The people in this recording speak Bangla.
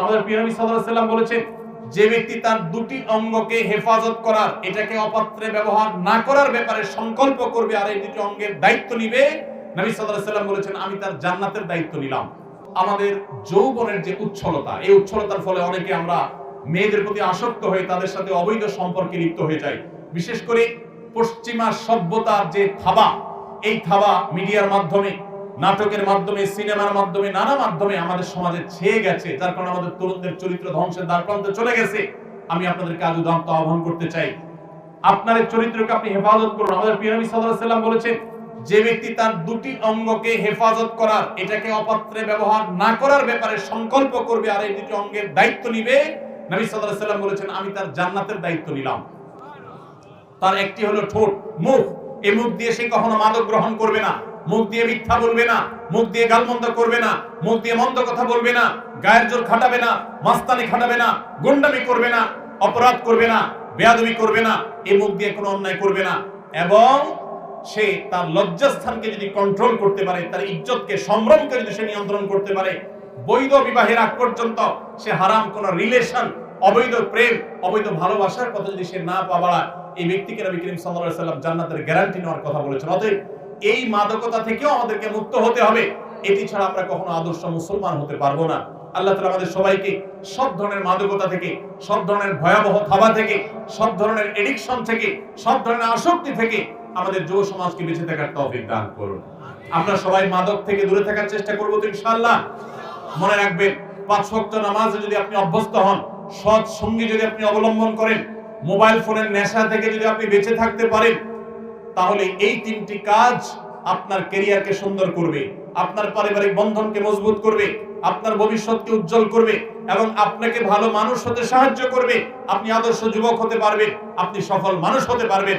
আমাদের প্রিয় নবী সাল্লাল্লাহু আলাইহি ওয়াসাল্লাম বলেছেন, যে ব্যক্তি তার দুটি অঙ্গকে হেফাজত করার, এটাকে অপাত্রে ব্যবহার না করার ব্যাপারে সংকল্প করবে আর এই দুটি অঙ্গের দায়িত্ব নিবে, নবী সাল্লাল্লাহু আলাইহি ওয়াসাল্লাম বলেছেন, আমি তার জান্নাতের দায়িত্ব নিলাম। আমাদের যৌবনের যে উচ্ছলতা, এই উচ্ছলতার ফলে অনেকে আমরা মেয়েদের প্রতি আসক্ত হয়ে তাদের সাথে অবৈধ সম্পর্কে লিপ্ত হয়ে যাই। বিশেষ করে পশ্চিমা সভ্যতার যে থাবা, এই থাবা মিডিয়ার মাধ্যমে, নাটকের মাধ্যমে, সিনেমার মাধ্যমে, নানা মাধ্যমে আমাদের সমাজে ছেয়ে গেছে, যার কারণে আমাদের তরুণদের চরিত্র ধ্বংসের দ্বারপ্রান্তে চলে গেছে। আমি আপনাদেরকে আজ উদাহরণ আহ্বান করতে চাই, আপনার এই চরিত্রকে আপনি হেফাজত করুন। আমাদের প্রিয় নবী সাল্লাল্লাহু আলাইহি ওয়াসাল্লাম বলেছেন, যে ব্যক্তি তার দুটি অঙ্গকে হেফাজত করার, এটাকে অপাত্রে ব্যবহার না করার ব্যাপারে সংকল্প করবে আর এই দুটি অঙ্গের দায়িত্ব নিবে, নবী সাল্লাল্লাহু আলাইহি ওয়াসাল্লাম বলেছেন, আমি তার জান্নাতের দায়িত্ব নিলাম। তার একটি হলো ঠোঁট, মুখ। এই মুখ দিয়ে সে কখনো মাদক গ্রহণ করবে না, মুখ দিয়ে মিথ্যা বলবে না, মুখ দিয়ে গালমন্দ করবে না, মুখ দিয়ে মন্দ কথা বলবে না, গায়ের জোর খাটাবে না, মাস্তানি খাটাবে না, গুন্ডামি করবে না, অপরাধ করবে না, বেয়াদবি করবে না, এই মুখ দিয়ে কোনো অন্যায় করবে না। এবং সে তার লজ্জাস্থানকে যদি কন্ট্রোল করতে পারে, তার ইজ্জতকে, সম্ভ্রমকে যদি সে নিয়ন্ত্রণ করতে পারে, বৈধ বিবাহের আগ পর্যন্ত সে হারাম কোন রিলেশন, অবৈধ প্রেম, অবৈধ ভালোবাসার কথা যদি সে না পাওয়ায়, এই ব্যক্তিকে নবী করিম সাল্লাল্লাহু আলাইহি ওয়াসাল্লাম জান্নাতের গ্যারান্টি নেওয়ার কথা বলেছেন। অতএব এই মাদকতা থেকেও আমাদেরকে মুক্ত হতে হবে, এটি ছাড়া আমরা কখনো আদর্শ মুসলমান হতে পারবো না। আল্লাহ তাআলা আমাদের সবাইকে সব ধরনের মাদকতা থেকে, সব ধরনের ভয়াবহ থাবা থেকে, সব ধরনের এডিকশন থেকে, সব ধরনের আসক্তি থেকে আমাদের যুব সমাজকে বেঁচে থাকার তৌফিক দান করুন। আমরা সবাই মাদক থেকে দূরে থাকার চেষ্টা করবো তো ইনশাআল্লাহ। মনে রাখবেন, 5 ওয়াক্ত নামাজে যদি আপনি অভ্যস্ত হন, সৎ সঙ্গী যদি আপনি অবলম্বন করেন, মোবাইল ফোনের নেশা থেকে যদি আপনি বেঁচে থাকতে পারেন, তাহলে এই 3টি কাজ আপনার ক্যারিয়ারকে সুন্দর করবে, আপনার পারিবারিক বন্ধনকে মজবুত করবে, আপনার ভবিষ্যৎকে উজ্জ্বল করবে এবং আপনাকে ভালো মানুষ হতে সাহায্য করবে। আপনি আদর্শ যুবক হতে পারবেন, আপনি সফল মানুষ হতে পারবেন।